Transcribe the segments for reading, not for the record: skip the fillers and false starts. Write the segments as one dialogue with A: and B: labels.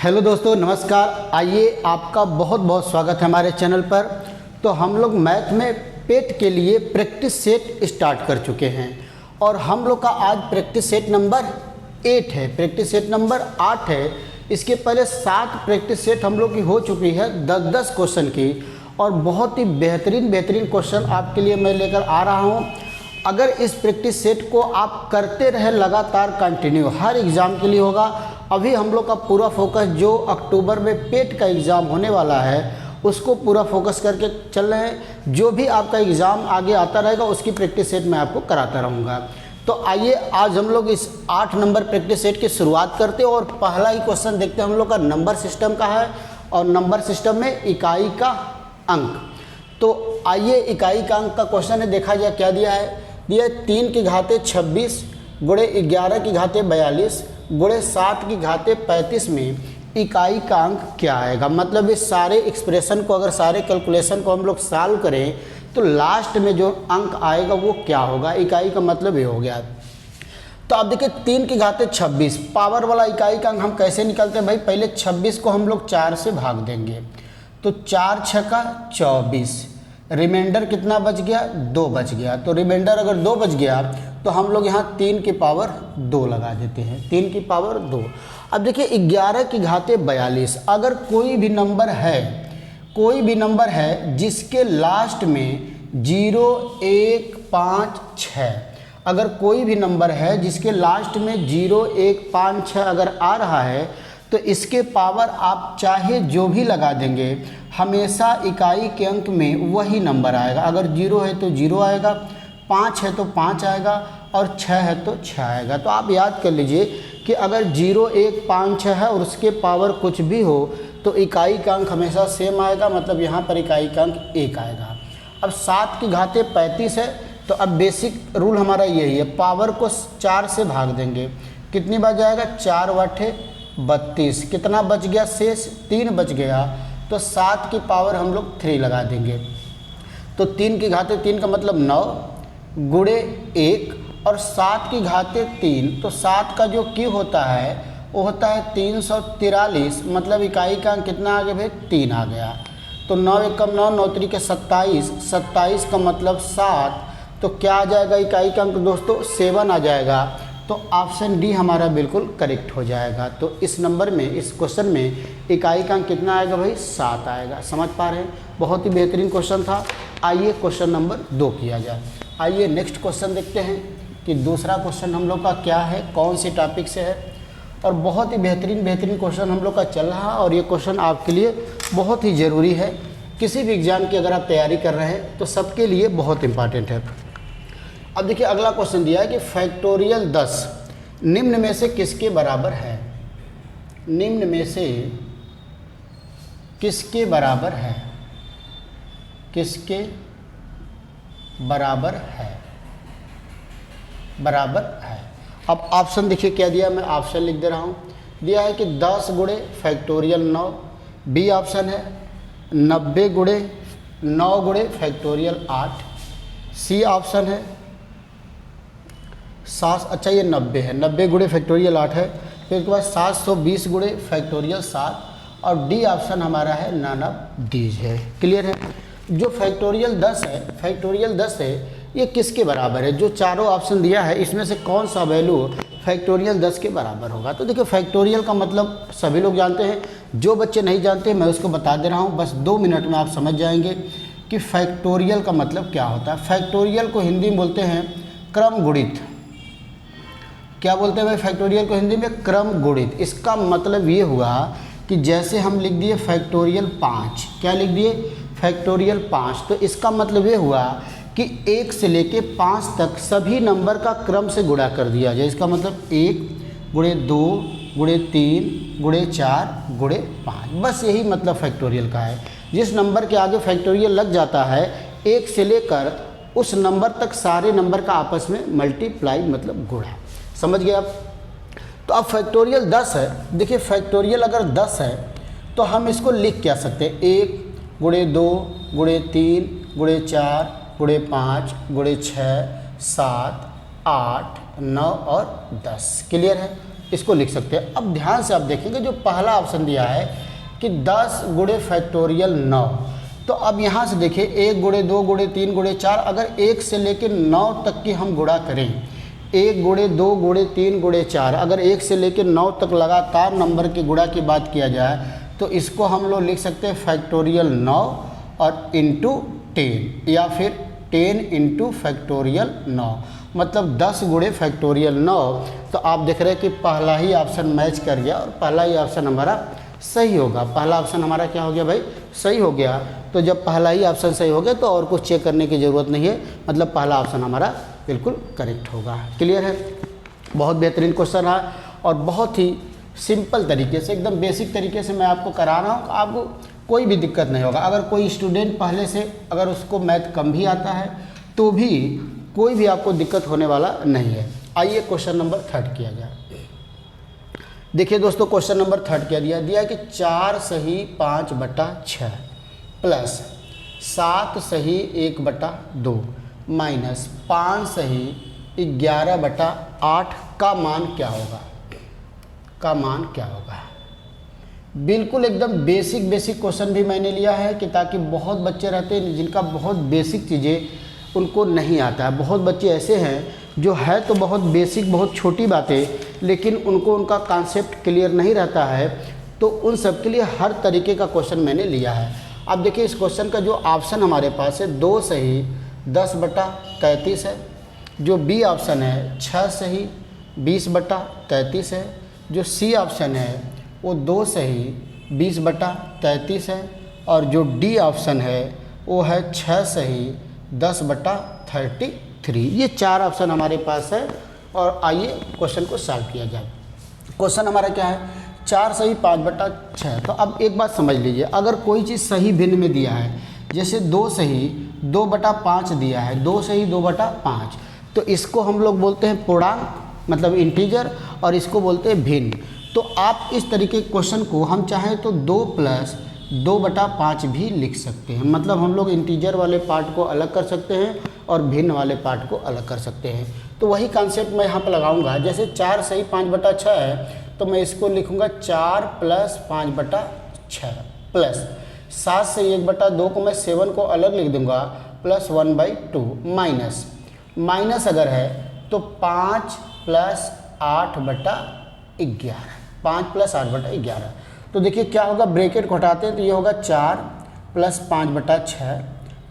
A: Hello दोस्तों, नमस्कार। आइए, आपका बहुत बहुत स्वागत है हमारे चैनल पर। तो हम लोग मैथ में पेट के लिए प्रैक्टिस सेट स्टार्ट कर चुके हैं और हम लोग का आज प्रैक्टिस सेट नंबर 8 है, प्रैक्टिस सेट नंबर 8 है। इसके पहले 7 प्रैक्टिस सेट हम लोग की हो चुकी है 10-10 क्वेश्चन की, और बहुत ही बेहतरीन क्वेश्चन आपके लिए मैं लेकर आ रहा हूँ। अगर इस प्रैक्टिस सेट को आप करते रहे लगातार कंटिन्यू, हर एग्ज़ाम के लिए होगा। अभी हम लोग का पूरा फोकस जो अक्टूबर में पेट का एग्ज़ाम होने वाला है उसको पूरा फोकस करके चल रहे हैं। जो भी आपका एग्ज़ाम आगे आता रहेगा उसकी प्रैक्टिस सेट मैं आपको कराता रहूँगा। तो आइए, आज हम लोग इस 8 नंबर प्रैक्टिस सेट की शुरुआत करते हैं और पहला ही क्वेश्चन देखते हैं हम लोग का नंबर सिस्टम का है, और नंबर सिस्टम में इकाई का अंक। तो आइए, इकाई का अंक का क्वेश्चन है, देखा जाए क्या दिया है। दिया 3 की घाते 26 गुणे 11 की घाते 42 गुणे 7 की घाते 35 में इकाई का अंक क्या आएगा। मतलब इस सारे एक्सप्रेशन को, अगर सारे कैलकुलेशन को हम लोग सॉल्व करें तो लास्ट में जो अंक आएगा वो क्या होगा। इकाई का मतलब ये हो गया। तो आप देखिए 3 की घाते 26 पावर वाला इकाई का अंक हम कैसे निकालते हैं भाई। पहले 26 को हम लोग 4 से भाग देंगे, तो 4 छक्का 24, रिमाइंडर कितना बच गया, 2 बच गया। तो रिमाइंडर अगर 2 बच गया तो हम लोग यहाँ 3 की पावर 2 लगा देते हैं, 3 की पावर 2। अब देखिए 11 की घाते 42, अगर कोई भी नंबर है जिसके लास्ट में 0, 1, 5, 6, अगर कोई भी नंबर है जिसके लास्ट में 0, 1, 5, 6 अगर आ रहा है तो इसके पावर आप चाहे जो भी लगा देंगे, हमेशा इकाई के अंक में वही नंबर आएगा। अगर 0 है तो 0 आएगा, 5 है तो 5 आएगा, और 6 है तो 6 आएगा। तो आप याद कर लीजिए कि अगर 0, 1, 5, 6 है और उसके पावर कुछ भी हो तो इकाई का अंक हमेशा सेम आएगा। मतलब यहाँ पर इकाई का अंक 1 आएगा। अब 7 की घाते 35 है, तो अब बेसिक रूल हमारा यही है, पावर को 4 से भाग देंगे। कितनी बार जाएगा, 4 वाठे 32, कितना बच गया शेष, 3 बच गया। तो 7 की पावर हम लोग 3 लगा देंगे। तो 3 की घाते 3 का मतलब 9 गुणे 1, और 7 की घाते 3, तो 7 का जो क्यू होता है वो होता है 343। मतलब इकाई का अंक कितना आ गया भाई, 3 आ गया। तो 9 एकम 9, 9 त्रिके 27, 27 का मतलब 7। तो क्या आ जाएगा इकाई का अंक दोस्तों, 7 आ जाएगा। तो ऑप्शन डी हमारा बिल्कुल करेक्ट हो जाएगा। तो इस नंबर में, इस क्वेश्चन में इकाई का अंक कितना आएगा भाई, 7 आएगा। समझ पा रहे हैं, बहुत ही बेहतरीन क्वेश्चन था। आइए क्वेश्चन नंबर 2 किया जाए। आइए नेक्स्ट क्वेश्चन देखते हैं कि दूसरा क्वेश्चन हम लोग का क्या है, कौन सी टॉपिक से है। और बहुत ही बेहतरीन क्वेश्चन हम लोग का चल रहा है, और ये क्वेश्चन आपके लिए बहुत ही ज़रूरी है। किसी भी एग्ज़ाम की अगर आप तैयारी कर रहे हैं तो सबके लिए बहुत इंपॉर्टेंट है। अब देखिए अगला क्वेश्चन दिया है कि फैक्टोरियल 10 निम्न में से किसके बराबर है। निम्न में से किसके बराबर है, किसके बराबर है, बराबर है। अब ऑप्शन देखिए क्या दिया, मैं ऑप्शन लिख दे रहा हूँ। दिया है कि 10 गुणे फैक्टोरियल 9, बी ऑप्शन है 90 गुणे 9 गुणे फैक्टोरियल 8, सी ऑप्शन है 7, अच्छा ये 90 है, 90 गुणे फैक्टोरियल 8 है। फिर उसके बाद 720 गुणे फैक्टोरियल 7, और डी ऑप्शन हमारा है नन ऑफ डीज है। क्लियर है। जो फैक्टोरियल 10 है, फैक्टोरियल 10 है, ये किसके बराबर है। जो चारों ऑप्शन दिया है इसमें से कौन सा वैल्यू फैक्टोरियल 10 के बराबर होगा। तो देखिए फैक्टोरियल का मतलब सभी लोग जानते हैं, जो बच्चे नहीं जानते मैं उसको बता दे रहा हूँ, बस 2 मिनट में आप समझ जाएंगे कि फैक्टोरियल का मतलब क्या होता है। फैक्टोरियल को हिंदी में बोलते हैं क्रम गुणित। क्या बोलते हैं भाई फैक्टोरियल को हिंदी में, क्रम गुणित। इसका मतलब ये हुआ कि जैसे हम लिख दिए फैक्टोरियल 5, क्या लिख दिए, फैक्टोरियल 5, तो इसका मतलब ये हुआ कि 1 से लेके 5 तक सभी नंबर का क्रम से गुणा कर दिया जाए। इसका मतलब 1 गुणे 2 गुणे 3 गुणे 4 गुणे 5, बस यही मतलब फैक्टोरियल का है। जिस नंबर के आगे फैक्टोरियल लग जाता है 1 से लेकर उस नंबर तक सारे नंबर का आपस में मल्टीप्लाई मतलब गुणा। समझ गए आप। तो अब फैक्टोरियल 10 है। देखिए फैक्टोरियल अगर 10 है तो हम इसको लिख क्या सकते हैं, 1 गुणे 2 गुणे 3 गुणे 4 गुणे 5 गुणे 6 7 8 9 और 10। क्लियर है। इसको लिख सकते हैं। अब ध्यान से आप देखेंगे जो पहला ऑप्शन दिया है कि 10 गुणे फैक्टोरियल 9, तो अब यहाँ से देखिए 1 गुणे 2 गुणे 3 गुणे 4, अगर 1 से लेकर 9 तक की हम गुणा करें, 1 गुणे 2 गुणे 3 गुणे 4, अगर 1 से लेकर 9 तक लगातार नंबर के गुणा की बात किया जाए तो इसको हम लोग लिख सकते हैं फैक्टोरियल 9 और इंटू 10, या फिर 10 इंटू फैक्टोरियल 9, मतलब 10 गुणे फैक्टोरियल 9। तो आप देख रहे हैं कि पहला ही ऑप्शन मैच कर गया और पहला ही ऑप्शन हमारा सही होगा। पहला ऑप्शन हमारा क्या हो गया भाई, सही हो गया। तो जब पहला ही ऑप्शन सही हो गया तो और कुछ चेक करने की ज़रूरत नहीं है, मतलब पहला ऑप्शन हमारा बिल्कुल करेक्ट होगा। क्लियर है? बहुत बेहतरीन क्वेश्चन है और बहुत ही सिंपल तरीके से, एकदम बेसिक तरीके से मैं आपको करा रहा हूँ, आपको कोई भी दिक्कत नहीं होगा। अगर कोई स्टूडेंट पहले से अगर उसको मैथ कम भी आता है तो भी कोई भी आपको दिक्कत होने वाला नहीं है। आइए क्वेश्चन नंबर 3 किया जाए। देखिए दोस्तों, क्वेश्चन नंबर 3 क्या दिया है कि 4 सही 5/6 प्लस 7 सही 1/2 माइनस 5 सही 11/8 का मान क्या होगा, का मान क्या होगा। बिल्कुल एकदम बेसिक क्वेश्चन भी मैंने लिया है कि ताकि बहुत बच्चे रहते हैं जिनका बहुत बेसिक चीज़ें उनको नहीं आता है। बहुत बच्चे ऐसे हैं जो है तो बहुत बेसिक, बहुत छोटी बातें, लेकिन उनको उनका कॉन्सेप्ट क्लियर नहीं रहता है, तो उन सब के लिए हर तरीके का क्वेश्चन मैंने लिया है। अब देखिए इस क्वेश्चन का जो ऑप्शन हमारे पास है 2 सही 10/33 है, जो बी ऑप्शन है 6 सही 20/33 है, जो सी ऑप्शन है वो 2 सही 20/33 है, और जो डी ऑप्शन है वो है 6 सही 10/33। ये 4 ऑप्शन हमारे पास है। और आइए क्वेश्चन को सॉल्व किया जाए। क्वेश्चन हमारा क्या है, 4 सही 5/6। तो अब एक बात समझ लीजिए, अगर कोई चीज़ सही भिन्न में दिया है, जैसे 2 सही 2/5 दिया है, 2 सही 2/5, तो इसको हम लोग बोलते हैं पूर्णांक, मतलब इंटीजर, और इसको बोलते हैं भिन्न। तो आप इस तरीके के क्वेश्चन को हम चाहें तो 2 + 2/5 भी लिख सकते हैं, मतलब हम लोग इंटीजर वाले पार्ट को अलग कर सकते हैं और भिन्न वाले पार्ट को अलग कर सकते हैं। तो वही कॉन्सेप्ट मैं यहाँ पर लगाऊंगा। जैसे 4 सही 5/6 है तो मैं इसको लिखूंगा 4 + 5/6 प्लस 7 से 1/2 को मैं 7 को अलग लिख दूंगा प्लस 1/2 माइनस अगर है तो 5 + 8/11, 5 + 8/11। तो देखिए क्या होगा, ब्रैकेट को हटाते हैं तो ये होगा 4 + 5/6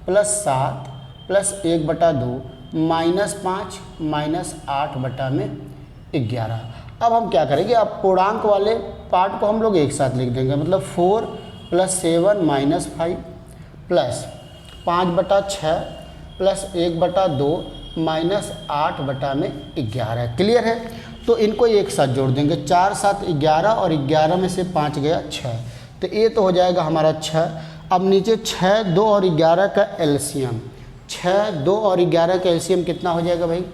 A: प्लस 7 प्लस 1/2 -5 -8/11। अब हम क्या करेंगे, अब पूर्णांक वाले पार्ट को हम लोग एक साथ लिख देंगे, मतलब 4 + 7 -5 प्लस 5/6 प्लस 1/2 -8/11। क्लियर है? तो इनको एक साथ जोड़ देंगे, 4 7 11 और 11 में से 5 गया 6, तो ये तो हो जाएगा हमारा 6। अब नीचे 6, 2 और 11 का एलसीएम, 6, 2 और 11 का एलसीएम कितना हो जाएगा भाई,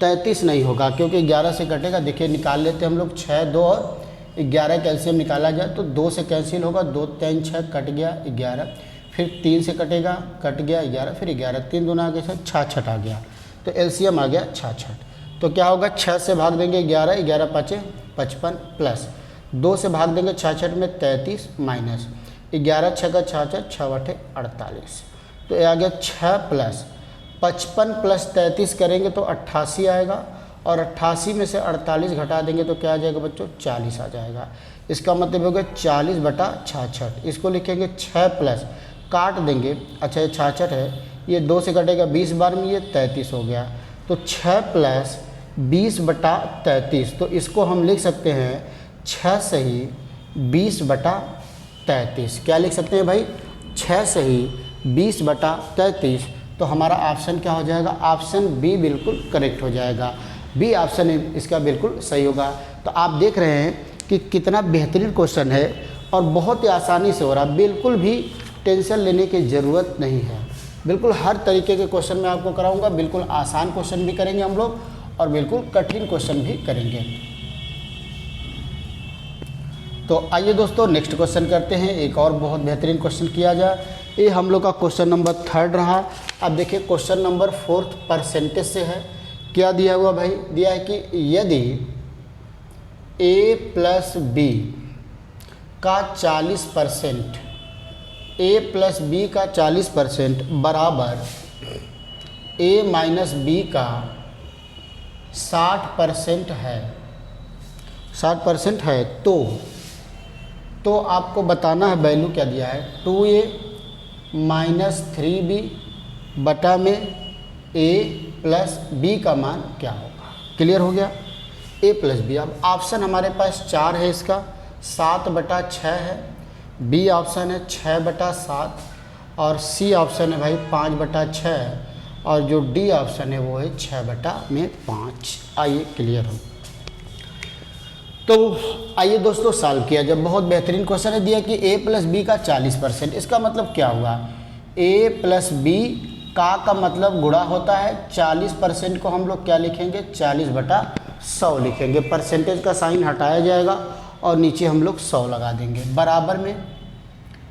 A: 33 नहीं होगा क्योंकि 11 से कटेगा। देखिए निकाल लेते हैं हम लोग, 6, 2 और 11 का एलसीएम निकाला जाए तो 2 से कैंसिल होगा, 2 3 6 कट गया 11, फिर 3 से कटेगा, कट गया 11, फिर 11 3 दूना आ गया 66 आ गया, तो एलसीएम आ गया 66। तो क्या होगा, 6 से भाग देंगे 11, 11 5 55 प्लस 2 से भाग देंगे 66 में 33 माइनस 11 6 का 66, 6 8 48, तो ये आ गया 6 प्लस 55 प्लस 33 करेंगे तो 88 आएगा, और 88 में से 48 घटा देंगे तो क्या आ जाएगा बच्चों, 40 आ जाएगा। इसका मतलब हो गया 40/66। इसको लिखेंगे 6 प्लस, काट देंगे, अच्छा ये 66 है, ये 2 से कटेगा 20 बार में, ये 33 हो गया, तो 6 प्लस 20/33। तो इसको हम लिख सकते हैं 6 सही 20/33। क्या लिख सकते हैं भाई, 6 सही 20/33। तो हमारा ऑप्शन क्या हो जाएगा, ऑप्शन बी बिल्कुल करेक्ट हो जाएगा। बी ऑप्शन इसका बिल्कुल सही होगा। तो आप देख रहे हैं कि कितना बेहतरीन क्वेश्चन है और बहुत ही आसानी से हो रहा है, बिल्कुल भी टेंशन लेने की ज़रूरत नहीं है। बिल्कुल हर तरीके के क्वेश्चन मैं आपको कराऊंगा, बिल्कुल आसान क्वेश्चन भी करेंगे हम लोग और बिल्कुल कठिन क्वेश्चन भी करेंगे। तो आइए दोस्तों नेक्स्ट क्वेश्चन करते हैं, एक और बहुत बेहतरीन क्वेश्चन किया जाए। ये हम लोग का क्वेश्चन नंबर 3 रहा। अब देखिए क्वेश्चन नंबर 4 परसेंटेज से है। क्या दिया हुआ भाई, दिया है कि यदि ए प्लस बी का 40%, ए प्लस बी का 40% बराबर ए माइनस बी का 60% है, 60% है, तो आपको बताना है वैल्यू क्या दिया है, 2a माइनस 3b बटा में a प्लस b का मान क्या होगा। क्लियर हो गया, a प्लस बी। अब ऑप्शन हमारे पास 4 है, इसका 7/6 है, b ऑप्शन है 6/7 और c ऑप्शन है भाई 5/6 और जो d ऑप्शन है वो है 6/5। आइए क्लियर हो। तो आइए दोस्तों सॉल्व किया। जब बहुत बेहतरीन क्वेश्चन है दिया कि a प्लस बी का 40%, इसका मतलब क्या हुआ, a प्लस बी का मतलब गुणा होता है, 40% को हम लोग क्या लिखेंगे, 40/100 लिखेंगे, परसेंटेज का साइन हटाया जाएगा और नीचे हम लोग 100 लगा देंगे, बराबर में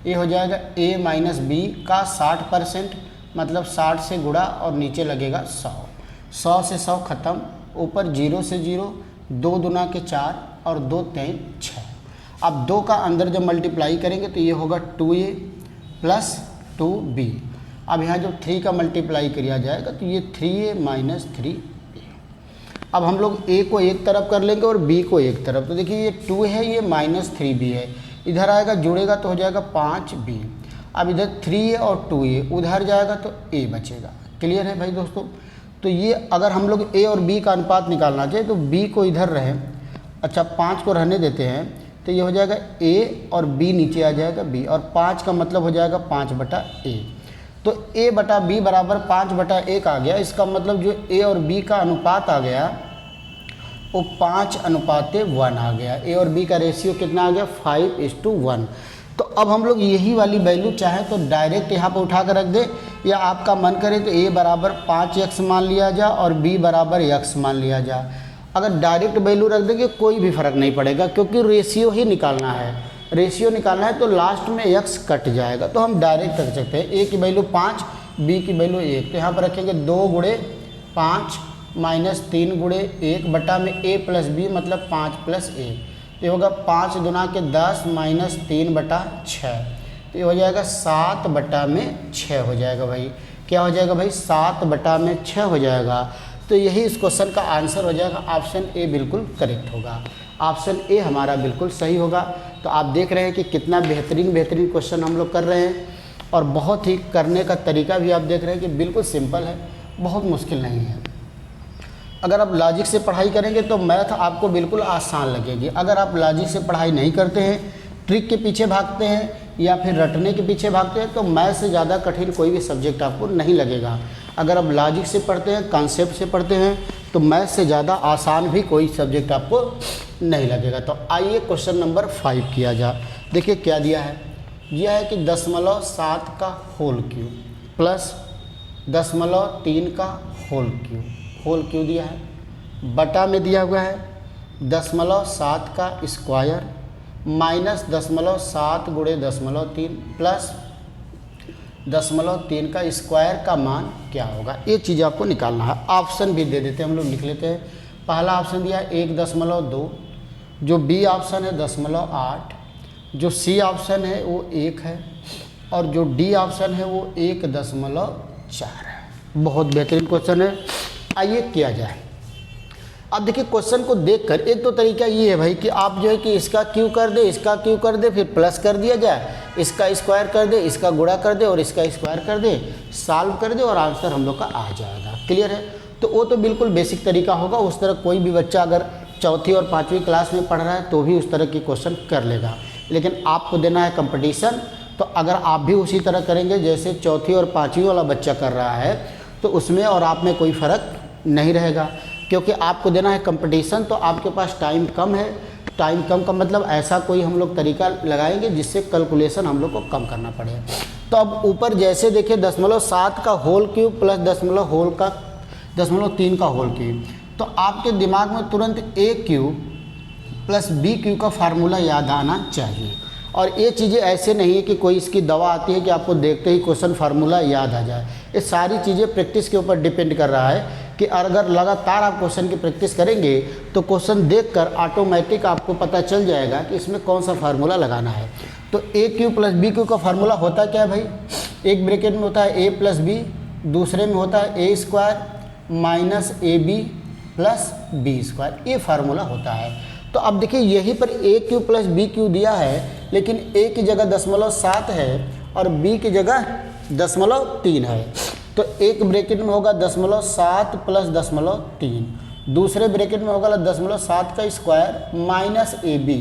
A: ये हो जाएगा a माइनस बी का 60%, मतलब 60 से गुणा और नीचे लगेगा 100, 100 से 100 ख़त्म, ऊपर 0 से 0, 2 दूना के 4 और 2 3 6। अब 2 का अंदर जब मल्टीप्लाई करेंगे तो ये होगा 2a प्लस 2b। अब यहाँ जब 3 का मल्टीप्लाई किया जाएगा तो ये 3a माइनस 3b। अब हम लोग a को एक तरफ कर लेंगे और b को एक तरफ, तो देखिए ये 2 है, ये माइनस 3b है, इधर आएगा जुड़ेगा तो हो जाएगा 5b। अब इधर 3a और 2a उधर जाएगा तो a बचेगा। क्लियर है भाई दोस्तों। तो ये अगर हम लोग a और b का अनुपात निकालना चाहे तो b को इधर रहे, अच्छा 5 को रहने देते हैं, तो ये हो जाएगा a और b नीचे आ जाएगा b, और 5 का मतलब हो जाएगा 5/a। तो a बटा b बराबर 5/1 आ गया। इसका मतलब जो a और b का अनुपात आ गया वो 5:1 आ गया। a और b का रेशियो कितना आ गया, 5:1। तो अब हम लोग यही वाली वैल्यू चाहे तो डायरेक्ट यहाँ पर उठा कर रख दे, या आपका मन करे तो a बराबर 5x मान लिया जाए और b बराबर x मान लिया जाए। अगर डायरेक्ट वैल्यू रख देंगे कोई भी फ़र्क नहीं पड़ेगा, क्योंकि रेशियो ही निकालना है, रेशियो निकालना है तो लास्ट में x कट जाएगा, तो हम डायरेक्ट रख सकते हैं। a की वैल्यू 5, b की वैल्यू 1, तो यहाँ पर रखेंगे 2 गुणे 5 माइनस 3 गुणे 1 बटा में a प्लस b मतलब 5 प्लस a, ये होगा 5 दूना के 10 माइनस 3/6, तो ये हो जाएगा 7/6 हो जाएगा भाई। क्या हो जाएगा भाई, 7/6 हो जाएगा। तो यही इस क्वेश्चन का आंसर हो जाएगा, ऑप्शन ए बिल्कुल करेक्ट होगा, ऑप्शन ए हमारा बिल्कुल सही होगा। तो आप देख रहे हैं कि कितना बेहतरीन क्वेश्चन हम लोग कर रहे हैं, और बहुत ही करने का तरीका भी आप देख रहे हैं कि बिल्कुल सिंपल है, बहुत मुश्किल नहीं है। अगर आप लॉजिक से पढ़ाई करेंगे तो मैथ आपको बिल्कुल आसान लगेगी। अगर आप लॉजिक से पढ़ाई नहीं करते हैं, ट्रिक के पीछे भागते हैं या फिर रटने के पीछे भागते हैं, तो मैथ से ज़्यादा कठिन कोई भी सब्जेक्ट आपको नहीं लगेगा। अगर आप लॉजिक से पढ़ते हैं, कॉन्सेप्ट से पढ़ते हैं, तो मैथ से ज़्यादा आसान भी कोई सब्जेक्ट आपको नहीं लगेगा। तो आइए क्वेश्चन नंबर 5 किया जाए। देखिए क्या दिया है, यह है कि 0.7 का होल क्यूब प्लस 0.3 का होल क्यूब दिया है, बटा में दिया हुआ है 0.7 का स्क्वायर माइनस 0.7 गुणे 0.3 प्लस 0.3 का स्क्वायर का मान क्या होगा, ये चीज़ आपको निकालना है। ऑप्शन भी दे देते हैं, हम लोग लिख लेते हैं। पहला ऑप्शन दिया 1.2, जो बी ऑप्शन है 0.8, जो सी ऑप्शन है वो 1 है, और जो डी ऑप्शन है वो 1.4 है। बहुत बेहतरीन क्वेश्चन है, आइए किया जाए। अब देखिए क्वेश्चन को देखकर एक तो तरीका ये है भाई कि आप जो है कि इसका क्यू कर दे, इसका क्यू कर दे, फिर प्लस कर दिया जाए, इसका स्क्वायर कर दे, इसका गुणा कर दे और इसका स्क्वायर कर दे, सॉल्व कर दे और आंसर हम लोग का आ जाएगा। क्लियर है। तो वो तो बिल्कुल बेसिक तरीका होगा, उस तरह कोई भी बच्चा अगर चौथी और 5वीं क्लास में पढ़ रहा है तो भी उस तरह की क्वेश्चन कर लेगा। लेकिन आपको देना है कंपटीशन, तो अगर आप भी उसी तरह करेंगे जैसे चौथी और 5वीं वाला बच्चा कर रहा है, तो उसमें और आप में कोई फ़र्क नहीं रहेगा, क्योंकि आपको देना है कंपटीशन। तो आपके पास टाइम कम है, टाइम कम का मतलब ऐसा कोई हम लोग तरीका लगाएंगे जिससे कैलकुलेशन हम लोग को कम करना पड़े। तो अब ऊपर जैसे देखिए 0.7 का होल क्यूब प्लस 0.3 का होल क्यूब, तो आपके दिमाग में तुरंत ए क्यूब प्लस बी क्यूब का फार्मूला याद आना चाहिए। और ये चीज़ें ऐसे नहीं है कि कोई इसकी दवा आती है कि आपको देखते ही क्वेश्चन फार्मूला याद आ जाए। ये सारी चीज़ें प्रैक्टिस के ऊपर डिपेंड कर रहा है कि अगर लगातार आप क्वेश्चन की प्रैक्टिस करेंगे तो क्वेश्चन देखकर ऑटोमेटिक आपको पता चल जाएगा कि इसमें कौन सा फार्मूला लगाना है। तो ए क्यू प्लस बी क्यू का फार्मूला होता क्या है भाई, एक ब्रैकेट में होता है ए प्लस बी, दूसरे में होता है A square minus A B plus B square, ये फार्मूला होता है। तो अब देखिए यहीं पर A Q plus B Q दिया है, लेकिन ए की जगह 0.7 है और बी की जगह 0.3 है। तो एक ब्रैकेट में होगा 0.7 प्लस 0.3, दूसरे ब्रैकेट में होगा 0.7 का स्क्वायर माइनस ए बी,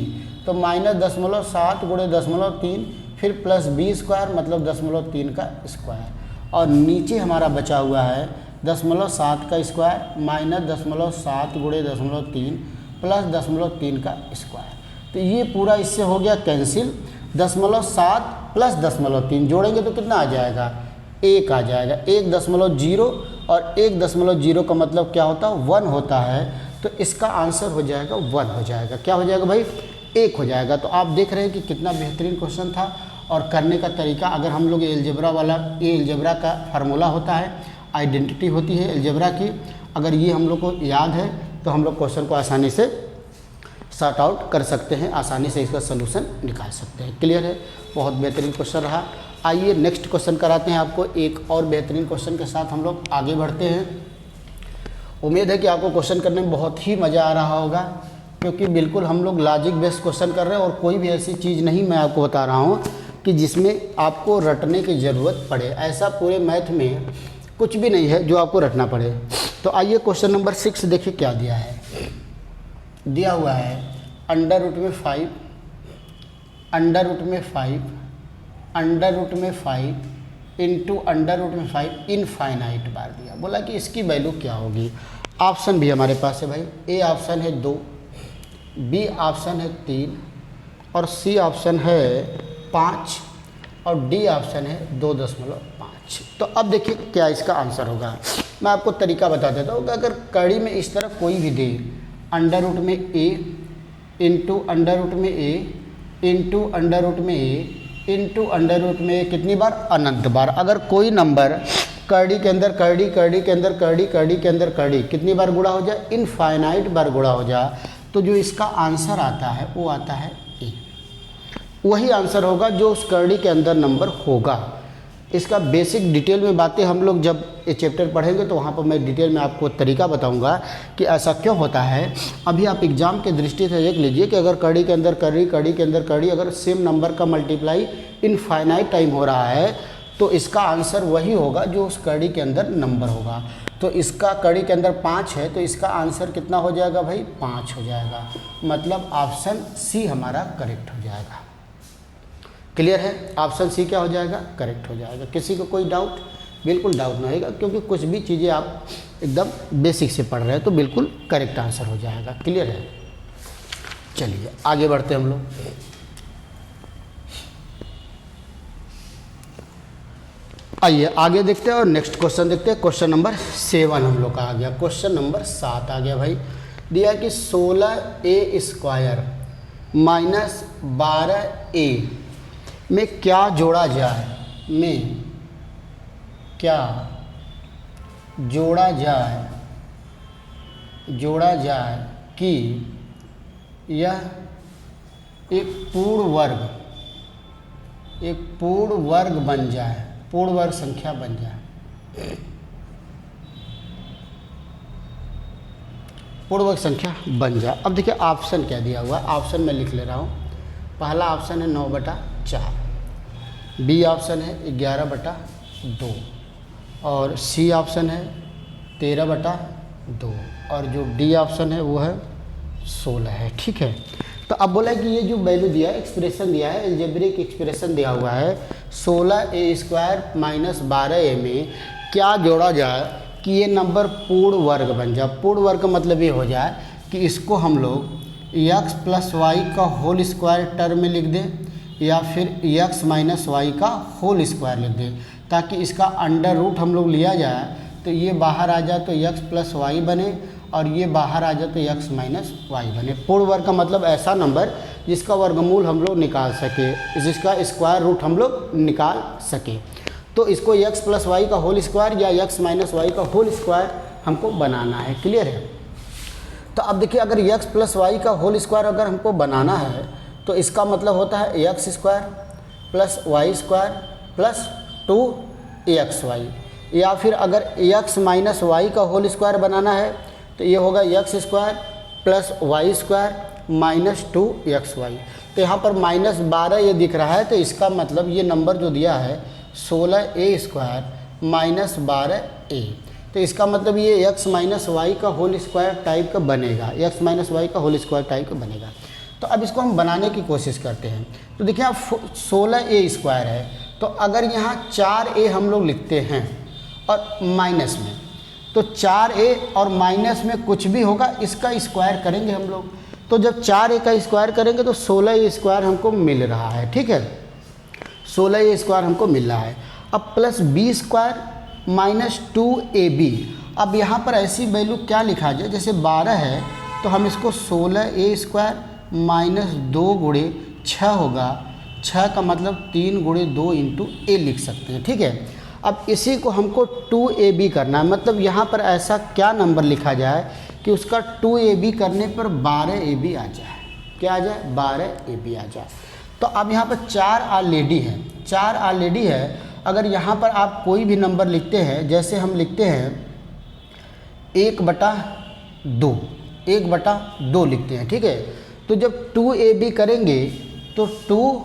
A: तो माइनस 0.7 गुणे 0.3 फिर प्लस बी स्क्वायर मतलब 0.3 का स्क्वायर, और नीचे हमारा बचा हुआ है 0.7 का स्क्वायर माइनस 0.7 गुणे 0.3 प्लस 0.3 का स्क्वायर। तो ये पूरा इससे हो गया कैंसिल, 0.7 प्लस 0.3 जोड़ेंगे तो कितना आ जाएगा, 1 आ जाएगा। 1.0 और 1.0 का मतलब क्या होता है, 1 होता है। तो इसका आंसर हो जाएगा 1 हो जाएगा। क्या हो जाएगा भाई, 1 हो जाएगा। तो आप देख रहे हैं कि कितना बेहतरीन क्वेश्चन था, और करने का तरीका अगर हम लोग एलजेब्रा वाला, ये एलजेब्रा का फार्मूला होता है, आइडेंटिटी होती है एलजेब्रा की, अगर ये हम लोग को याद है तो हम लोग क्वेश्चन को आसानी से सॉर्ट आउट कर सकते हैं, आसानी से इसका सलूशन निकाल सकते हैं। क्लियर है, बहुत बेहतरीन क्वेश्चन रहा। आइए नेक्स्ट क्वेश्चन कराते हैं आपको, एक और बेहतरीन क्वेश्चन के साथ हम लोग आगे बढ़ते हैं। उम्मीद है कि आपको क्वेश्चन करने में बहुत ही मज़ा आ रहा होगा, क्योंकि बिल्कुल हम लोग लॉजिक बेस्ड क्वेश्चन कर रहे हैं, और कोई भी ऐसी चीज़ नहीं मैं आपको बता रहा हूँ कि जिसमें आपको रटने की ज़रूरत पड़े। ऐसा पूरे मैथ में कुछ भी नहीं है जो आपको रटना पड़े। तो आइए क्वेश्चन नंबर 6 देखिए क्या दिया है। दिया हुआ है अंडर रूट में 5, अंडर रूट में 5, अंडर रूट में 5 इंटू अंडर रूट में 5 इनफाइनाइट बार दिया। बोला कि इसकी वैल्यू क्या होगी। ऑप्शन भी हमारे पास है भाई, ए ऑप्शन है 2, बी ऑप्शन है 3, और सी ऑप्शन है 5, और डी ऑप्शन है 2.5। तो अब देखिए क्या इसका आंसर होगा। मैं आपको तरीका बता देता हूँ कि अगर कड़ी में इस तरह कोई भी दे, अंडर रूट में ए इंटू अंडर रूट में ए इंटू अंडर रूट में ए इंटू अंडर रूट में ए, कितनी बार, अनंत बार। अगर कोई नंबर कड़ी के अंदर कड़ी, कड़ी के अंदर कड़ी, कड़ी के अंदर कड़ी कितनी बार गुणा हो जाए, इनफाइनाइट बार गुणा हो जाए, तो जो इसका आंसर आता है वो आता है ए। वही आंसर होगा जो उस कड़ी के अंदर नंबर होगा। इसका बेसिक डिटेल में बातें हम लोग जब ये चैप्टर पढ़ेंगे तो वहाँ पर मैं डिटेल में आपको तरीका बताऊंगा कि ऐसा क्यों होता है। अभी आप एग्ज़ाम के दृष्टि से देख लीजिए कि अगर कड़ी के अंदर कड़ी, कड़ी के अंदर कड़ी, अगर सेम नंबर का मल्टीप्लाई इनफाइनाइट टाइम हो रहा है तो इसका आंसर वही होगा जो उस कड़ी के अंदर नंबर होगा। तो इसका कड़ी के अंदर 5 है, तो इसका आंसर कितना हो जाएगा भाई, 5 हो जाएगा। मतलब ऑप्शन सी हमारा करेक्ट हो जाएगा। क्लियर है, ऑप्शन सी क्या हो जाएगा, करेक्ट हो जाएगा। किसी को कोई डाउट, बिल्कुल डाउट नहीं होगा, क्योंकि कुछ भी चीज़ें आप एकदम बेसिक से पढ़ रहे हैं तो बिल्कुल करेक्ट आंसर हो जाएगा। क्लियर है, चलिए आगे बढ़ते हैं हम लोग। आइए आगे देखते हैं और नेक्स्ट क्वेश्चन देखते हैं। क्वेश्चन नंबर 7 हम लोग का आ गया। क्वेश्चन नंबर 7 आ गया भाई। दिया कि 16a स्क्वायर माइनस 12a में क्या जोड़ा जाए, में क्या जोड़ा जाए कि यह एक पूर्ण वर्ग बन जाए, पूर्ण वर्ग संख्या बन जाए, पूर्ण वर्ग संख्या बन जाए। अब देखिए ऑप्शन क्या दिया हुआ है, ऑप्शन में लिख ले रहा हूँ। पहला ऑप्शन है 9/4, बी ऑप्शन है 11/2, और सी ऑप्शन है 13/2, और जो डी ऑप्शन है वो है 16 है। ठीक है, तो अब बोला कि ये जो वैल्यू दिया है, एक्सप्रेशन दिया है, एल्जेब्रिक एक्सप्रेशन दिया हुआ है 16a स्क्वायर माइनस 12a में क्या जोड़ा जाए कि ये नंबर पूर्ण वर्ग बन जाए। पूर्ण वर्ग का मतलब ये हो जाए कि इसको हम लोग x प्लस वाई का होल स्क्वायर टर्म में लिख दें, या फिर x माइनस वाई का होल स्क्वायर लिख दें, ताकि इसका अंडर रूट हम लोग लिया जाए तो ये बाहर आ जाए तो x प्लस वाई बने, और ये बाहर आ जाए तो x माइनस वाई बने। पूर्ण वर्ग का मतलब ऐसा नंबर जिसका वर्गमूल हम लोग निकाल सके, जिसका स्क्वायर रूट हम लोग निकाल सके। तो इसको x प्लस वाई का होल स्क्वायर या x माइनस वाई का होल स्क्वायर हमको बनाना है। क्लियर है? तो अब देखिए अगर x प्लस वाई का होल स्क्वायर अगर हमको बनाना है तो इसका मतलब होता है x square plus y square plus 2xy, या फिर अगर x माइनस वाई का होल स्क्वायर बनाना है तो ये होगा x square plus y square minus 2xy। तो यहाँ पर -12 ये दिख रहा है, तो इसका मतलब ये नंबर जो दिया है 16a स्क्वायर माइनस 12a, तो इसका मतलब ये x माइनस वाई का होल स्क्वायर टाइप का बनेगा, x माइनस वाई का होल स्क्वायर टाइप का बनेगा। तो अब इसको हम बनाने की कोशिश करते हैं। तो देखिए आप 16a स्क्वायर है, तो अगर यहाँ 4a हम लोग लिखते हैं और माइनस में, तो 4a और माइनस में कुछ भी होगा इसका स्क्वायर करेंगे हम लोग। तो जब 4a का स्क्वायर करेंगे तो 16a स्क्वायर हमको मिल रहा है। ठीक है, 16a स्क्वायर हमको मिल रहा है। अब plus b square minus 2ab, अब यहाँ पर ऐसी वैल्यू क्या लिखा जाए, जैसे 12 है तो हम इसको 16a स्क्वायर माइनस 2 गुणे 6 होगा, 6 का मतलब 3 गुणे 2 इंटू a लिख सकते हैं। ठीक है, अब इसी को हमको 2ab करना है, मतलब यहाँ पर ऐसा क्या नंबर लिखा जाए कि उसका 2ab करने पर 12ab आ जाए। क्या आ जाए? 12ab आ जाए। तो अब यहाँ पर 4 ऑलरेडी है, 4 ऑलरेडी है। अगर यहाँ पर आप कोई भी नंबर लिखते हैं, जैसे हम लिखते हैं 1/2, 1/2 लिखते हैं। ठीक है, तो जब 2ab करेंगे तो 2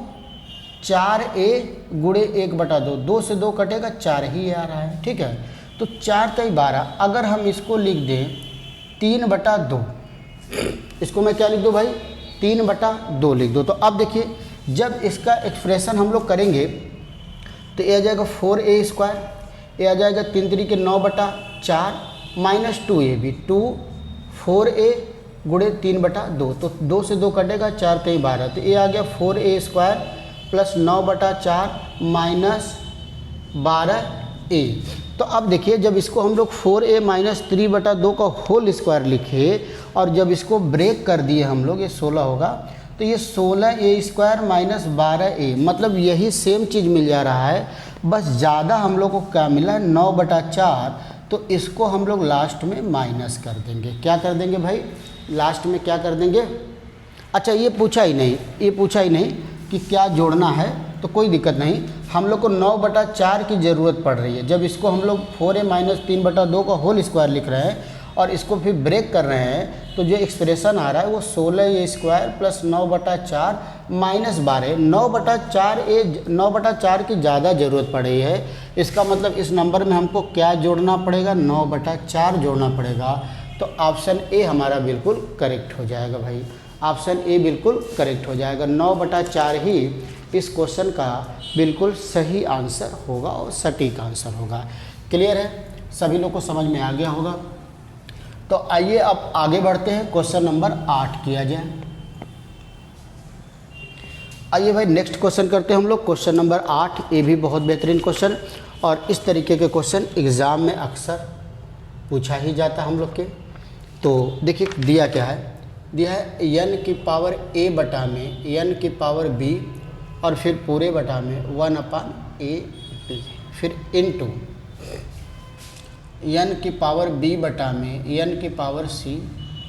A: 4a गुणे 1/2, 2 से 2 कटेगा, 4 ही आ रहा है। ठीक है, तो 4 × 12, अगर हम इसको लिख दें 3/2, इसको मैं क्या लिख दूँ भाई? 3/2 लिख दो। तो अब देखिए जब इसका एक्सप्रेशन हम लोग करेंगे तो ये आ जाएगा 4a स्क्वायर, ये आ जाएगा 3 × 3 = 9/4 माइनस 2ab, 2 4a गुणे 3/2, तो 2 से 2 कटेगा, 4 × 12, तो ये आ गया 4a square plus 9/4 minus 12a। तो अब देखिए जब इसको हम लोग 4a माइनस 3/2 का होल स्क्वायर लिखे और जब इसको ब्रेक कर दिए हम लोग, ये 16 होगा, तो ये 16a स्क्वायर माइनस 12a, मतलब यही सेम चीज़ मिल जा रहा है, बस ज़्यादा हम लोग को क्या मिला है 9/4, तो इसको हम लोग लास्ट में माइनस कर देंगे। क्या कर देंगे भाई? लास्ट में क्या कर देंगे? अच्छा ये पूछा ही नहीं कि क्या जोड़ना है, तो कोई दिक्कत नहीं, हम लोग को 9/4 की ज़रूरत पड़ रही है। जब इसको हम लोग 4a माइनस 3/2 का होल स्क्वायर लिख रहे हैं और इसको फिर ब्रेक कर रहे हैं, तो जो एक्सप्रेशन आ रहा है वो 16a स्क्वायर प्लस 9/4 माइनस 12, 9/4 की ज़्यादा ज़रूरत पड़ रही है। इसका मतलब इस नंबर में हमको क्या जोड़ना पड़ेगा? 9/4 जोड़ना पड़ेगा। तो ऑप्शन ए हमारा बिल्कुल करेक्ट हो जाएगा भाई, ऑप्शन ए बिल्कुल करेक्ट हो जाएगा। 9/4 ही इस क्वेश्चन का बिल्कुल सही आंसर होगा और सटीक आंसर होगा। क्लियर है? सभी लोग को समझ में आ गया होगा। तो आइए अब आगे बढ़ते हैं, क्वेश्चन नंबर 8 किया जाए। आइए भाई नेक्स्ट क्वेश्चन करते हैं हम लोग, क्वेश्चन नंबर 8। ये भी बहुत बेहतरीन क्वेश्चन, और इस तरीके के क्वेश्चन एग्ज़ाम में अक्सर पूछा ही जाता है हम लोग के। तो देखिए दिया क्या है, दिया है n की पावर a बटा में n की पावर b और फिर पूरे बटा में 1/ab, फिर इनटू n की पावर b बटा में n की पावर c,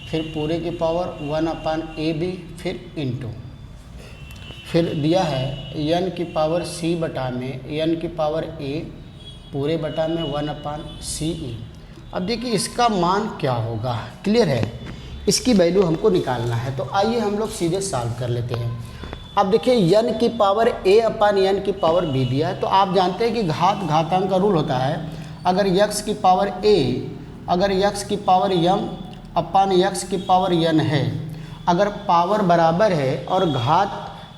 A: फिर पूरे की पावर 1/ab, फिर इनटू, फिर दिया है n की पावर c बटा में n की पावर a पूरे बटा में 1/ce। अब देखिए इसका मान क्या होगा, क्लियर है? इसकी वैल्यू हमको निकालना है। तो आइए हम लोग सीधे सॉल्व कर लेते हैं। अब देखिए n की पावर a/n की पावर b दिया है, तो आप जानते हैं कि घातांक का रूल होता है, अगर x की पावर a, अगर x की पावर m/x की पावर n है, अगर पावर बराबर है और घात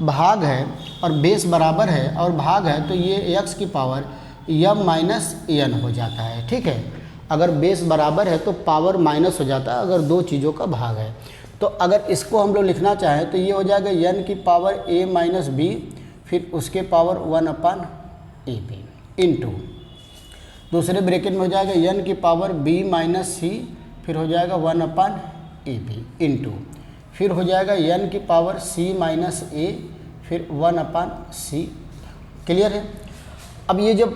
A: भाग है और बेस बराबर है और भाग है, तो ये x की पावर m माइनस n हो जाता है। ठीक है, अगर बेस बराबर है तो पावर माइनस हो जाता है अगर दो चीज़ों का भाग है। तो अगर इसको हम लोग लिखना चाहें तो ये हो जाएगा n की पावर a माइनस b, फिर उसके पावर 1/ab इंटू, दूसरे ब्रैकेट में हो जाएगा n की पावर b माइनस c, फिर हो जाएगा 1/ab इंटू, फिर हो जाएगा n की पावर c माइनस a, फिर 1/c। क्लियर है? अब ये जब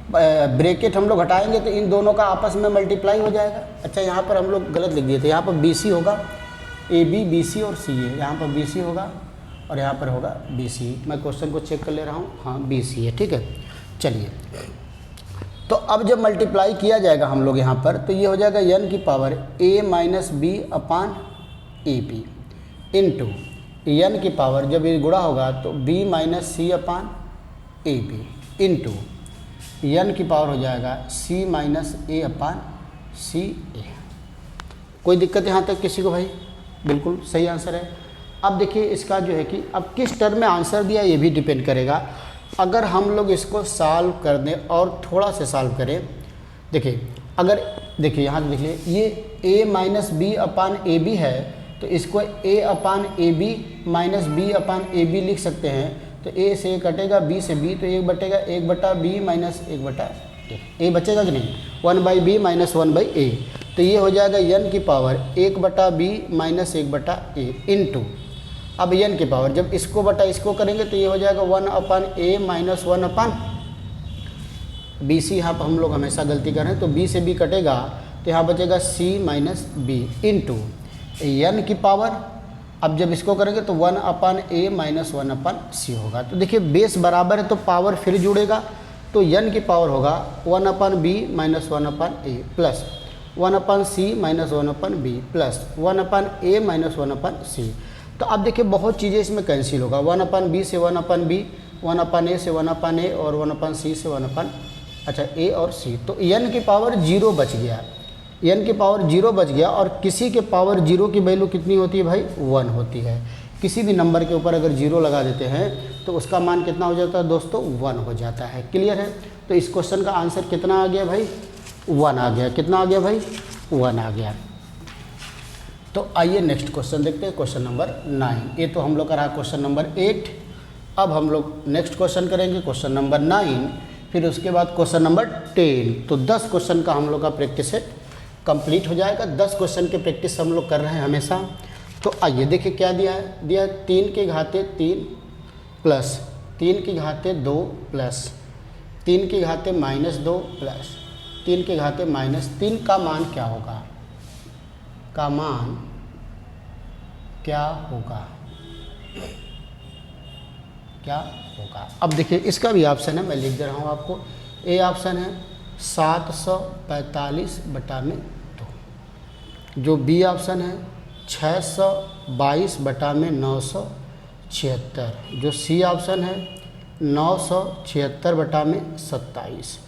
A: ब्रैकेट हम लोग हटाएंगे तो इन दोनों का आपस में मल्टीप्लाई हो जाएगा। अच्छा यहाँ पर हम लोग गलत लिख दिए थे, यहाँ पर BC होगा, AB BC और CA, यहाँ पर BC होगा और यहाँ पर होगा BC। मैं क्वेश्चन को चेक कर ले रहा हूँ, हाँ BC है, ठीक है। चलिए तो अब जब मल्टीप्लाई किया जाएगा हम लोग यहाँ पर, तो ये हो जाएगा n की power A minus b upon AB into n की पावर, जब ये गुणा होगा तो B minus C upon AB into n की पावर हो जाएगा C minus A upon CA। कोई दिक्कत यहाँ तक किसी को भाई? बिल्कुल सही आंसर है। अब देखिए इसका जो है कि अब किस टर्म में आंसर दिया ये भी डिपेंड करेगा। अगर हम लोग इसको सॉल्व कर दें और थोड़ा से सॉल्व करें, देखिए अगर देखिए यहाँ देखिए ये a minus b upon a b है, तो इसको a upon a b minus b upon a b लिख सकते हैं। तो a से a कटेगा, b से b, तो 1 बटेगा 1 बटा बी माइनस 1 बटा a बचेगा कि नहीं, 1 बाई बी माइनस 1 बाई ए। तो ये हो जाएगा n की पावर 1 बटा बी माइनस 1 बटा ए इंटू, अब n की पावर जब इसको बटा इसको करेंगे तो ये हो जाएगा 1 अपान ए माइनस 1 अपान बी सी। यहाँ पर हम लोग हमेशा गलती कर रहे हैं, तो b से b कटेगा तो यहाँ बचेगा c minus b into n की पावर, अब जब इसको करेंगे तो 1 अपान ए माइनस 1 अपान सी होगा। तो देखिए बेस बराबर है तो पावर फिर जुड़ेगा, तो n की पावर होगा 1 अपान बी माइनस 1 अपान ए प्लस 1 अपान सी माइनस 1 अपान बी प्लस 1 अपान ए माइनस 1 अपान सी। तो अब देखिए बहुत चीज़ें इसमें कैंसिल होगा, 1 अपान बी से 1 अपान बी, 1 अपान ए से 1 अपान ए और 1 अपान सी से 1 अपान ए और सी। तो n की पावर 0 बच गया, n की पावर 0 बच गया। और किसी के पावर 0 की वैल्यू कितनी होती है भाई? 1 होती है। किसी भी नंबर के ऊपर अगर 0 लगा देते हैं तो उसका मान कितना हो जाता है दोस्तों? 1 हो जाता है। क्लियर है? तो इस क्वेश्चन का आंसर कितना आ गया भाई? 1 आ गया। कितना आ गया भाई? 1 आ गया। तो आइए नेक्स्ट क्वेश्चन देखते हैं, क्वेश्चन नंबर 9। ये तो हम लोग का रहा क्वेश्चन नंबर 8। अब हम लोग नेक्स्ट क्वेश्चन करेंगे क्वेश्चन नंबर 9, फिर उसके बाद क्वेश्चन नंबर 10। तो 10 क्वेश्चन का हम लोग का प्रैक्टिस सेट कंप्लीट हो जाएगा। 10 क्वेश्चन के प्रैक्टिस हम लोग कर रहे हैं हमेशा। तो आइए देखिए क्या दिया है। दिया है 3 की घाते 3 प्लस 3 की घाते 2 प्लस 3 की घाते माइनस 2 प्लस 3 की घाते माइनस 3 का मान क्या होगा? का मान क्या होगा? क्या होगा? अब देखिए इसका भी ऑप्शन है, मैं लिख दे रहा हूँ आपको। ए ऑप्शन है 745 बटा में 2, जो बी ऑप्शन है 622 बटा में 976, जो सी ऑप्शन है 976 बटा में 27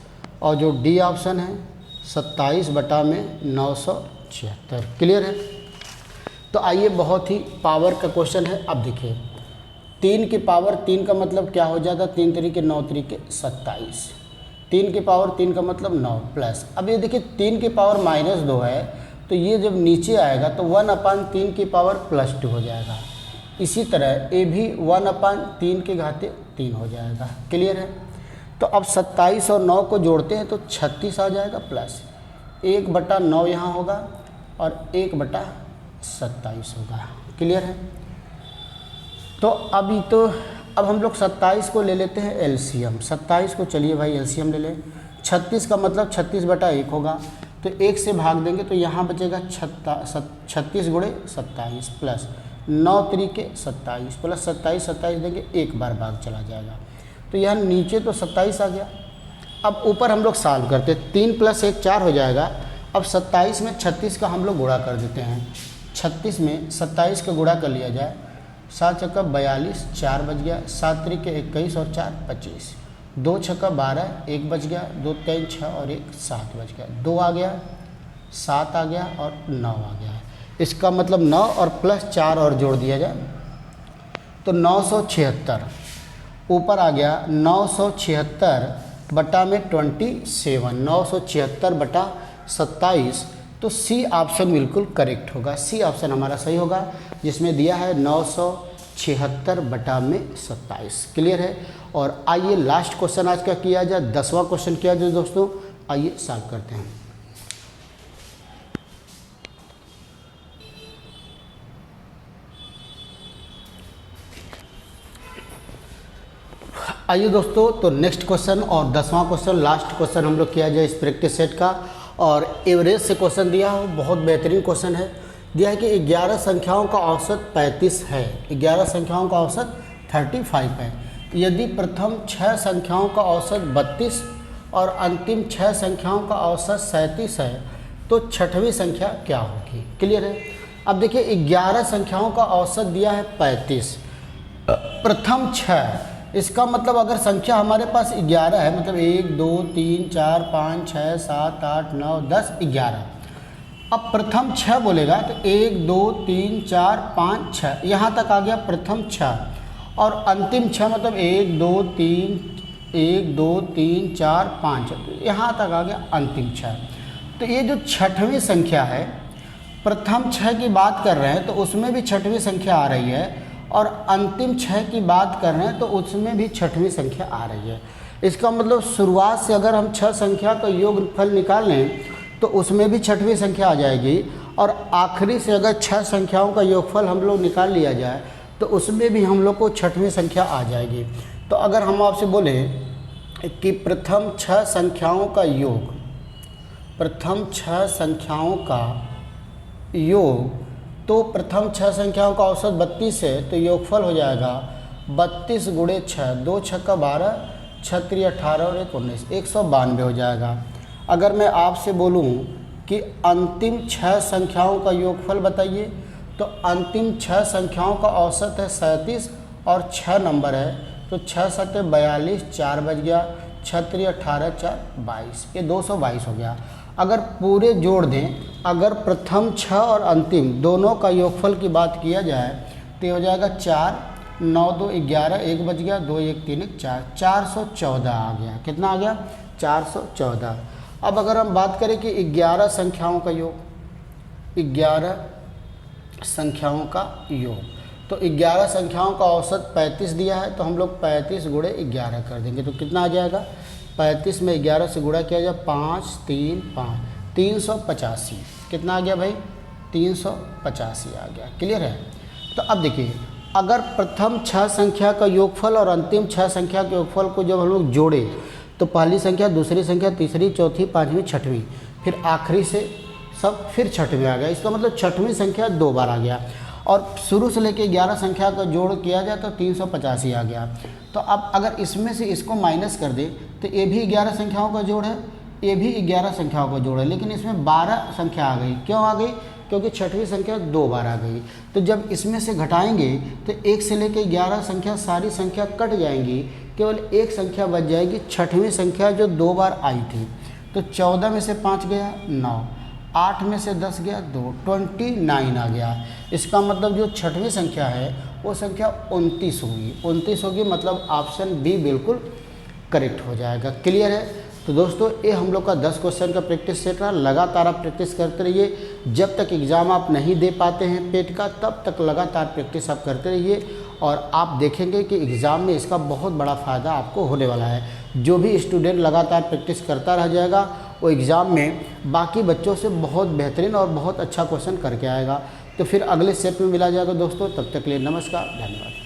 A: और जो डी ऑप्शन है 27 बटा में 976। क्लियर है? तो आइए बहुत ही पावर का क्वेश्चन है। अब देखिए 3 की पावर 3 का मतलब क्या हो जाता? 3 तरीके 9 तरीके 27, 3 की पावर 3 का मतलब 9 प्लस, अब ये देखिए 3 की पावर माइनस 2 है, तो ये जब नीचे आएगा तो 1 अपान 3 की पावर प्लस 2 हो जाएगा। इसी तरह ए भी 1 अपान 3 के घाते 3 हो जाएगा। क्लियर है? तो अब 27 और 9 को जोड़ते हैं तो 36 आ जाएगा प्लस 1 बटा 9 यहाँ होगा और 1 बटा 27 होगा। क्लियर है? तो अभी तो अब हम लोग 27 को ले लेते हैं एलसीएम। 27 को चलिए भाई एलसीएम ले लें। 36 का मतलब 36 बटा 1 होगा, तो 1 से भाग देंगे तो यहाँ बचेगा 36 गुणे 27 प्लस 9 तरीके 27 प्लस 27 देंगे, एक बार भाग चला जाएगा। तो यहाँ नीचे तो 27 आ गया। अब ऊपर हम लोग सॉल्व करते हैं, 3 प्लस 1 4 हो जाएगा। अब 27 में 36 का हम लोग गुणा कर देते हैं। 36 में 27 का गुणा कर लिया जाए, 7 छक्का 42, 4 बच गया, 7 तरीके 21 और 4 25, 2 छक्का 12, 1 बच गया, 2 3 6 और 1 7 बच गया, 2 आ गया, 7 आ गया और 9 आ गया। इसका मतलब 9 और प्लस 4 और जोड़ दिया जाए तो 976 ऊपर आ गया। 976 बटा में 27, 976 बटा 27, तो सी ऑप्शन बिल्कुल करेक्ट होगा। सी ऑप्शन हमारा सही होगा, जिसमें दिया है 976 बटा में 27। क्लियर है? और आइए लास्ट क्वेश्चन आज का किया जाए, 10वां क्वेश्चन किया जाए दोस्तों। आइए सॉल्व करते हैं। आइए दोस्तों, तो नेक्स्ट क्वेश्चन और 10वां क्वेश्चन, लास्ट क्वेश्चन हम लोग किया जाए इस प्रैक्टिस सेट का। और एवरेज से क्वेश्चन दिया हो, बहुत बेहतरीन क्वेश्चन है। दिया है कि 11 संख्याओं का औसत 35 है, 11 संख्याओं का औसत 35 है। यदि प्रथम 6 संख्याओं का औसत 32 और अंतिम 6 संख्याओं का औसत 37 है, तो छठवीं संख्या क्या होगी? क्लियर है। अब देखिए, 11 संख्याओं का औसत दिया है 35, प्रथम 6, इसका मतलब अगर संख्या हमारे पास 11 है, मतलब 1 2 3 4 5 6 7 8 9 10 11। अब प्रथम 6 बोलेगा तो 1 2 3 4 5 6, यहाँ तक आ गया प्रथम 6। और अंतिम 6 मतलब 1 2 3 4 5, यहाँ तक आ गया अंतिम 6। तो ये जो छठवीं संख्या है, प्रथम 6 की बात कर रहे हैं तो उसमें भी छठवीं संख्या आ रही है, और अंतिम 6 की बात कर रहे हैं तो उसमें भी छठवीं संख्या आ रही है। इसका मतलब शुरुआत से अगर हम 6 संख्या का योगफल निकाल लें तो उसमें भी छठवीं संख्या आ जाएगी, और आखिरी से अगर 6 संख्याओं का योगफल हम लोग निकाल लिया जाए तो उसमें भी हम लोग को छठवीं संख्या आ जाएगी। तो अगर हम आपसे बोलें कि प्रथम 6 संख्याओं का योग, प्रथम 6 संख्याओं का योग, तो प्रथम 6 संख्याओं का औसत 32 है, तो योगफल हो जाएगा 32 गुणे 6, 2 6 12, 6 3 18 और 1 19, 192 हो जाएगा। अगर मैं आपसे बोलूं कि अंतिम 6 संख्याओं का योगफल बताइए, तो अंतिम 6 संख्याओं का औसत है 37 और 6 नंबर है, तो 6 7 42, 4 बज गया, 6 3 18 4 22, ये 222 हो गया। अगर पूरे जोड़ दें, अगर प्रथम 6 और अंतिम दोनों का योगफल की बात किया जाए तो हो जाएगा 4 9 2 11, 1 बज गया, 2 1 3 1 4, 414 आ गया। कितना आ गया? 414। अब अगर हम बात करें कि 11 संख्याओं का योग, 11 संख्याओं का योग, तो 11 संख्याओं का औसत 35 दिया है, तो हम लोग 35 गुणे 11 कर देंगे, तो कितना आ जाएगा? 35 में 11 से गुणा किया जाए 5 3 5, 385। कितना आ गया भाई? 385 आ गया। क्लियर है। तो अब देखिए, अगर प्रथम 6 संख्या का योगफल और अंतिम 6 संख्या के योगफल को जब हम लोग जोड़े तो पहली संख्या, दूसरी संख्या, तीसरी, चौथी, पाँचवीं, छठवीं, फिर आखिरी से सब फिर छठवीं आ गया। इसका मतलब छठवीं संख्या 2 बार आ गया। और शुरू से लेके 11 संख्या का जोड़ किया जाए तो 385 आ गया। तो अब अगर इसमें से इसको माइनस कर दे तो ये भी 11 संख्याओं का जोड़ है, ये भी 11 संख्याओं का जोड़ है, लेकिन इसमें 12 संख्या आ गई। क्यों आ गई? क्योंकि छठवीं संख्या 2 बार आ गई। तो जब इसमें से घटाएंगे तो 1 से लेकर 11 संख्या सारी संख्या कट जाएंगी, केवल एक संख्या बच जाएगी, छठवीं संख्या जो 2 बार आई थी। तो 14 में से 5 गया 9, 8 में से 10 गया 2, 29 आ गया। इसका मतलब जो छठवीं संख्या है वो संख्या 29 होगी। 29 होगी, मतलब ऑप्शन बी बिल्कुल करेक्ट हो जाएगा। क्लियर है। तो दोस्तों, ये हम लोग का 10 क्वेश्चन का प्रैक्टिस सेट रहा। लगातार आप प्रैक्टिस करते रहिए। जब तक एग्ज़ाम आप नहीं दे पाते हैं पेट का, तब तक लगातार प्रैक्टिस आप करते रहिए, और आप देखेंगे कि एग्ज़ाम में इसका बहुत बड़ा फ़ायदा आपको होने वाला है। जो भी स्टूडेंट लगातार प्रैक्टिस करता रह जाएगा, वो एग्ज़ाम में बाकी बच्चों से बहुत बेहतरीन और बहुत अच्छा क्वेश्चन करके आएगा। तो फिर अगले स्टेप में मिला जाएगा दोस्तों। तब तक के लिए नमस्कार, धन्यवाद।